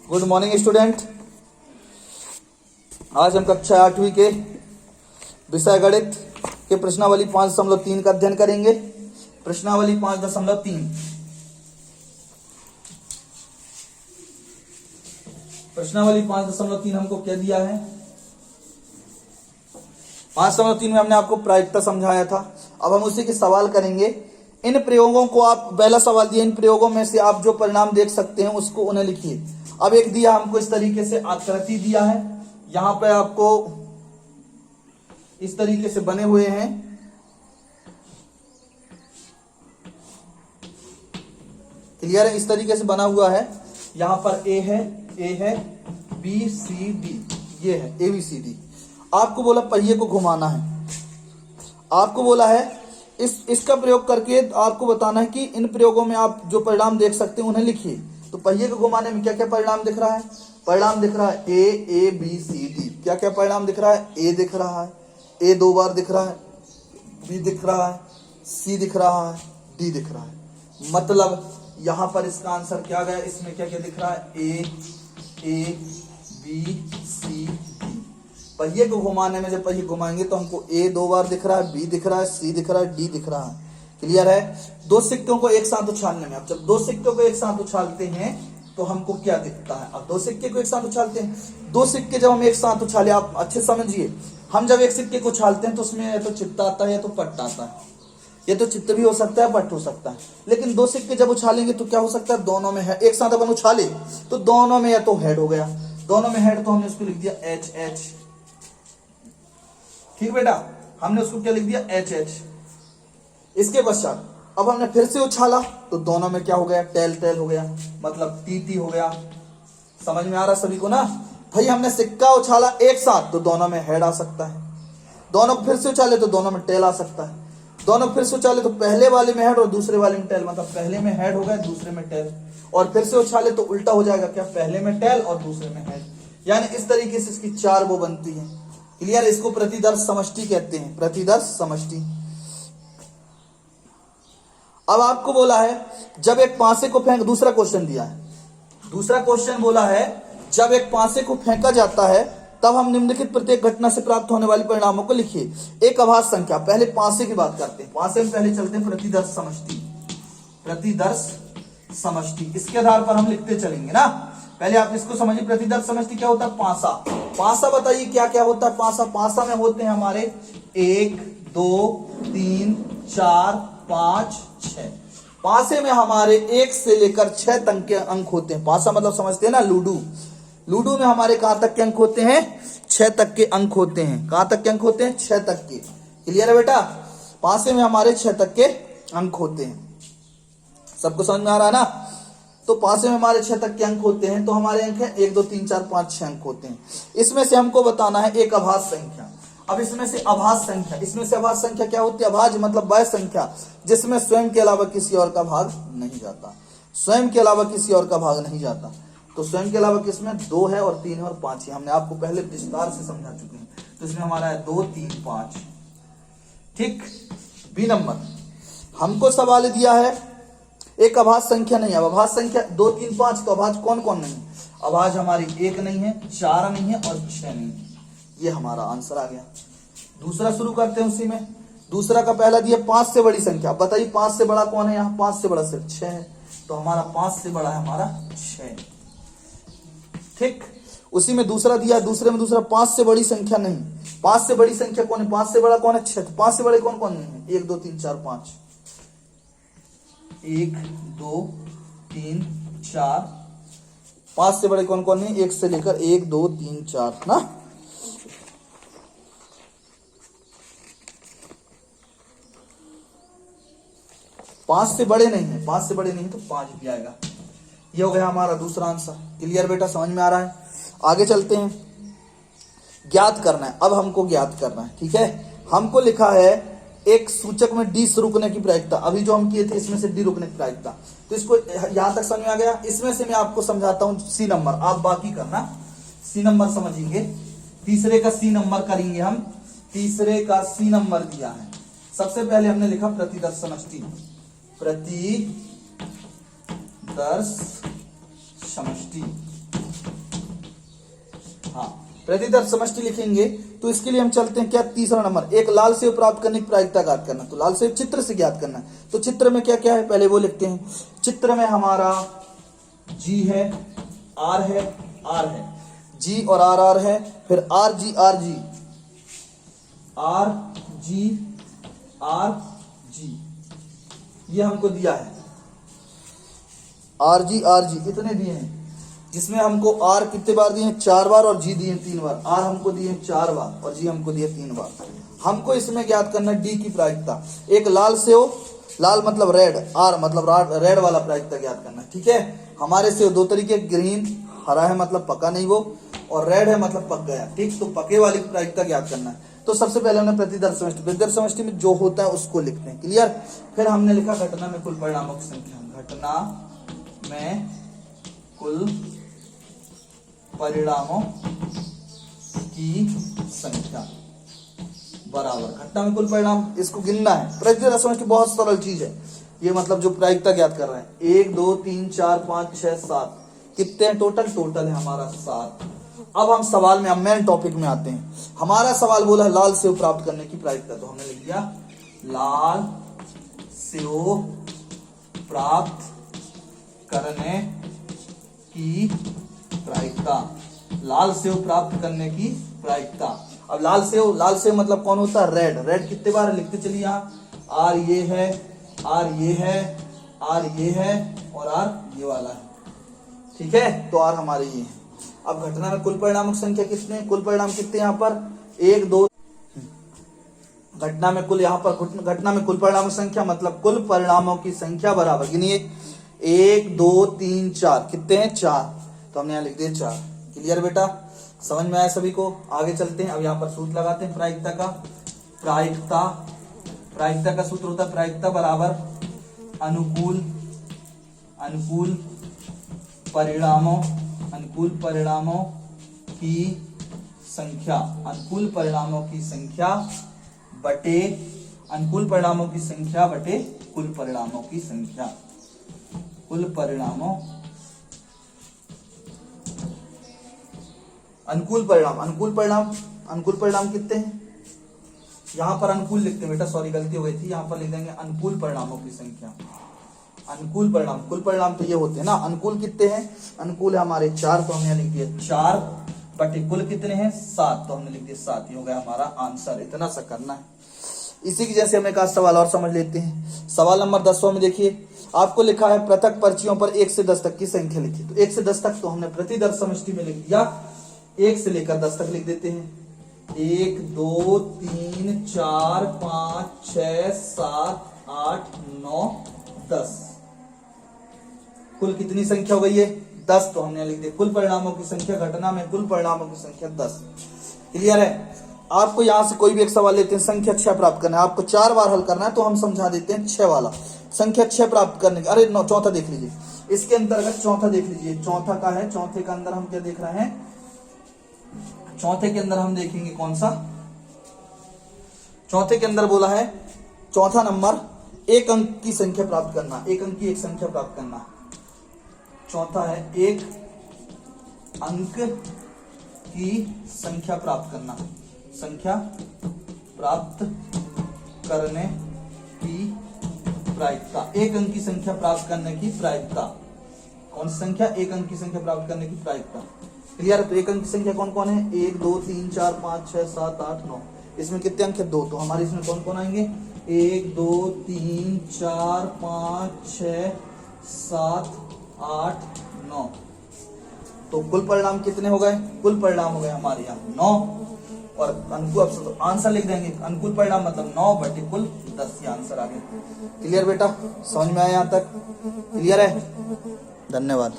Good morning student. आज हम कक्षा 8वीं के विषय गणित के प्रश्नावली 5.3 का अध्ययन करेंगे। प्रश्नावली 5.3 प्रश्नावली 5.3 हमको क्या दिया है? 5.3 में हमने आपको प्रायिकता समझाया था। अब हम उसी के सवाल करेंगे। इन प्रयोगों को आप, पहला सवाल दिया, इन प्रयोगों में से आप जो परिणाम देख सकते हैं उसको उन्हें लिखिए। अब एक दिया हमको इस तरीके से आकृति दिया है, यहां पे आपको इस तरीके से बने हुए हैं। क्लियर है? इस तरीके से बना हुआ है। यहां पर ए है, बी सी डी, ये है ए बी सी डी। आपको बोला पहिए को घुमाना है। आपको बोला है इसका प्रयोग करके आपको बताना है कि इन प्रयोगों में आप जो परिणाम देख सकते हैं उन्हें लिखिए। तो पहिए को घुमाने में क्या क्या परिणाम दिख रहा है? परिणाम दिख रहा है ए बी सी डी। क्या क्या परिणाम दिख रहा है? ए दिख रहा है, ए 2 बार दिख रहा है, बी दिख रहा है, सी दिख रहा है, डी दिख रहा है। मतलब यहां पर इसका आंसर क्या गया? इसमें क्या क्या दिख रहा है? A B C D. पहिए को घुमाने में जब पहिए घुमाएंगे तो हमको ए 2 बार दिख रहा है, बी दिख रहा है, सी दिख रहा है, डी दिख रहा है। क्लियर है? दो सिक्कों को एक साथ उछालने में, अब जब दो सिक्कों को एक साथ उछालते हैं तो हमको क्या दिखता है? अब दो सिक्के को एक साथ उछालते हैं, दो सिक्के जब हम एक साथ उछाले, आप अच्छे समझिए, हम जब एक सिक्के को उछालते हैं तो उसमें या तो चित्त आता है या तो पट्ट आता है। ये तो चित्त भी हो सकता है, पट्ट हो सकता है। लेकिन दो सिक्के जब उछालेंगे तो क्या हो सकता है? दोनों में है। एक साथ अपन उछाले तो दोनों में या तो हेड हो गया, दोनों में हेड, तो हमने उसको लिख दिया एच एच। ठीक बेटा, हमने उसको क्या लिख दिया? H H. इसके पश्चात अब हमने फिर से उछाला तो दोनों में क्या हो गया? टेल टेल हो गया, मतलब टी टी हो गया। समझ में आ रहा सभी को ना? भाई हमने सिक्का उछाला एक साथ तो दोनों में हेड आ सकता है, दोनों फिर से उछाले तो दोनों में टेल आ सकता है, दोनों फिर से उछाले तो पहले वाले में हेड और दूसरे वाले में टेल, मतलब पहले में हेड हो गया दूसरे में टेल, और फिर से उछाले तो उल्टा हो जाएगा, क्या? पहले में टेल और दूसरे में हेड। यानी इस तरीके से इसकी 4 वो बनती है। क्लियर? इसको प्रतिदर्श समष्टि कहते हैं, प्रतिदर्श समष्टि। अब आपको बोला है जब एक पासे को फेंक, दूसरा क्वेश्चन दिया है, दूसरा क्वेश्चन बोला है जब एक पासे को फेंका जाता है तब हम निम्नलिखित प्रत्येक घटना से प्राप्त होने वाले परिणामों को लिखिए। एक आभास संख्या, पहले पासे की बात करते हैं, पासे में पहले चलते हैं प्रतिदर्श समष्टि, प्रतिदर्श समष्टि। इसके आधार पर हम लिखते चलेंगे ना। पहले आप इसको समझिए, प्रतिदर्श समष्टि क्या होता है? पासा। पासा बताइए क्या क्या होता है? पासा, पासा में होते हैं हमारे 1 2 3 4 5 6। पासे में हमारे 1 से लेकर 6 तक के अंक होते हैं। पासा मतलब समझते हैं ना, लूडो। लूडो में हमारे कहां तक के अंक होते हैं? 6 तक के अंक होते हैं। कहां तक के अंक होते हैं? 6 तक के। क्लियर है बेटा? पासे में हमारे 6 तक के अंक होते हैं। सबको समझ में आ रहा है ना? तो पासे में हमारे 6 तक के अंक होते हैं, तो हमारे अंक है 1 2 3 4 5 6 अंक होते हैं। इसमें से हमको बताना है एक आभास संख्या। अब इसमें से आभास संख्या, इसमें से आभास संख्या क्या होती है? आभाज्य मतलब वह संख्या जिसमें स्वयं के अलावा किसी और का भाग नहीं जाता, स्वयं के अलावा किसी और का भाग नहीं जाता। तो स्वयं के अलावा किसमें? 2 है और 3 है और 5 है। हमने आपको पहले विस्तार से समझा चुके हैं। तो इसमें हमारा है 2 3 5। ठीक। बी नंबर हमको सवाल दिया है एक अभाज्य संख्या नहीं है। अब अभाज्य संख्या 2 3 5, तो अभाज्य कौन कौन नहीं है? अभाज्य हमारी 1 नहीं है, 4 नहीं है और 6 नहीं है। ये हमारा आंसर आ गया। दूसरा शुरू करते हैं उसी में। दूसरा का पहला दिया 5 से बड़ी संख्या। बताइए 5 से बड़ा कौन है? यहाँ 5 से बड़ा सिर्फ 6 है, तो हमारा 5 से बड़ा है हमारा 6। ठीक। उसी में दूसरा दिया, दूसरे में दूसरा 5 से बड़ी संख्या नहीं। 5 से बड़ी संख्या कौन है? 5 से बड़ा कौन है? 6। 5 से बड़े कौन कौन नहीं है? 1 2 3 4 5। 1 2 3 4। 5 से बड़े कौन कौन नहीं? 1 से लेकर 1 2 3 4 ना। पांच से बड़े नहीं है, 5 से बड़े नहीं तो 5 भी आएगा। ये हो गया हमारा दूसरा आंसर। क्लियर बेटा? समझ में आ रहा है? आगे चलते हैं। ज्ञात करना है। अब हमको ज्ञात करना है। ठीक है। हमको लिखा है एक सूचक में डी रुकने की प्रायिकता। अभी जो हम किए थे इसमें से डी रुकने की प्रायिकता, तो इसको यहां तक समझ में आ गया। इसमें से मैं आपको समझाता हूं सी नंबर, आप बाकी करना। सी नंबर समझेंगे, तीसरे का सी नंबर करेंगे हम। तीसरे का सी नंबर दिया है। सबसे पहले हमने लिखा प्रतिदर्श समष्टि, प्रतिदर्श समष्टि। हाँ, प्रतिदर्श समष्टि लिखेंगे तो इसके लिए हम चलते हैं क्या, तीसरा नंबर, एक लाल सेव प्राप्त करने की प्रायिकता ज्ञात करना। तो लाल सेव चित्र से ज्ञात करना है। तो चित्र में क्या क्या है पहले वो लिखते हैं। चित्र में हमारा जी है, आर है, आर है, जी और आर है, फिर R G R G R G R G, ये हमको दिया है आर जी इतने दिए हैं, जिसमें हमको आर कितने बार दिए हैं, 4 बार, और जी दिए 3 बार। आर हमको दिए 4 बार और जी हमको दिए 3 बार। हमको इसमें ज्ञात करना है डी की प्रायिकता। एक लाल सेव, लाल मतलब रेड, आर मतलब रेड वाला प्रायिकता ज्ञात करना है। ठीक है, हमारे सेव दो तरीके, ग्रीन हरा है मतलब पका नहीं वो, और रेड है मतलब पक गया। ठीक, तो पके वाली प्रायिकता ज्ञात करना है। तो सबसे पहले हमने प्रतिदर्श समष्टि, प्रतिदर्श समष्टि में जो होता है उसको लिखते हैं। क्लियर। फिर हमने लिखा घटना में कुल परिणामों की संख्या, घटना में कुल परिणामों की संख्या बराबर घटना में कुल परिणाम, इसको गिनना है। प्रतिदर्श समष्टि बहुत सरल चीज है ये, मतलब जो प्रायिकता ज्ञात कर रहे हैं। 1 2 3 4 5 6 7 कितने हैं टोटल, टोटल है हमारा 7। अब हम सवाल में, अब मेन टॉपिक में आते हैं। हमारा सवाल बोला है लाल सेव प्राप्त करने की प्रायिकता, तो हमने लिख दिया लाल सेव प्राप्त करने की प्रायिकता, लाल सेव प्राप्त करने की प्रायिकता। अब लाल सेव मतलब कौन होता है, रेड। रेड कितने बार लिखते चलिए, यहाँ आर ये है, आर ये है, आर ये है, और आर ये वाला है। ठीक है, तो आर हमारे ये है। अब घटना में कुल परिणामों की संख्या कितने, कुल परिणाम कितने यहाँ पर 1 2, घटना में कुल, यहाँ पर घटना में कुल परिणामों की संख्या मतलब कुल परिणामों की संख्या बराबर, गिनिए 1 2 3 4 कितने हैं 4, तो हमने यहाँ लिख दिया 4। क्लियर बेटा, समझ में आया सभी को। आगे चलते हैं। अब यहाँ पर सूत्र लगाते हैं प्रायिकता का। प्रायिकता का सूत्र होता है प्रायिकता बराबर अनुकूल परिणामों की संख्या, अनुकूल परिणामों की संख्या बटे अनुकूल परिणामों की संख्या बटे कुल परिणामों की संख्या। कुल परिणामों, अनुकूल परिणाम कितने हैं, यहां पर अनुकूल लिखते हैं बेटा, सॉरी गलती हो गई थी, यहां पर लिख देंगे अनुकूल परिणामों की संख्या। अनुकूल परिणाम, कुल परिणाम तो ये होते हैं ना, अनुकूल कितने हैं, अनुकूल है हमारे 4, तो हमने लिख दिया 4 बटे कुल कितने हैं 7, तो हमने लिख दिया 7। ये हो गया हमारा आंसर। इतना सा करना है। इसी की जैसे हमने कहा सवाल और समझ लेते हैं। सवाल नंबर 10 में देखिए, आपको लिखा है पृथक पर्चियों पर 1 से 10 तक की संख्या लिखी। तो 1 से 10 तक तो हमने प्रतिदर्श समष्टि में लिख दिया, 1 से लेकर 10 तक लिख देते हैं। 1 2 3 4 5 6 7 8 9 10, कुल कितनी संख्या हो गई है 10, तो हमने लिख दिया कुल परिणामों की संख्या। घटना में कुल परिणामों की संख्या 10। क्लियर है। आपको यहां से कोई भी एक सवाल लेते हैं, संख्या 6 प्राप्त करना है, आपको 4 बार हल करना है, तो हम समझा देते हैं 6 वाला। संख्या 6 प्राप्त करने का, अरे चौथा देख लीजिए, इसके अंतर्गत चौथा देख लीजिए। चौथा का है, चौथे का अंदर हम क्या देख रहे हैं, चौथे के अंदर हम देखेंगे कौन सा, चौथे के अंदर बोला है चौथा नंबर, एक अंक की संख्या प्राप्त करना, एक अंक की एक संख्या प्राप्त करना। चौथा है एक अंक की संख्या प्राप्त करना, संख्या प्राप्त करने की प्रायिकता, एक अंक की संख्या प्राप्त करने की प्रायिकता। कौन सी संख्या, एक अंक की संख्या प्राप्त करने की प्रायिकता। क्लियर है। तो एक अंक की संख्या कौन कौन है, 1 2 3 4 5 6 7 8 9, इसमें कितने अंक है 2, तो हमारे इसमें कौन कौन आएंगे 1 2 3 4 5 6 7 8 9, तो कुल परिणाम कितने हो गए, कुल परिणाम हो गए हमारे यहाँ 9, और अनुकूल तो आंसर लिख देंगे, अनुकूल परिणाम मतलब 9 बटे कुल 10, ये आंसर आ गया। क्लियर बेटा, समझ में आया यहाँ तक, क्लियर है, धन्यवाद।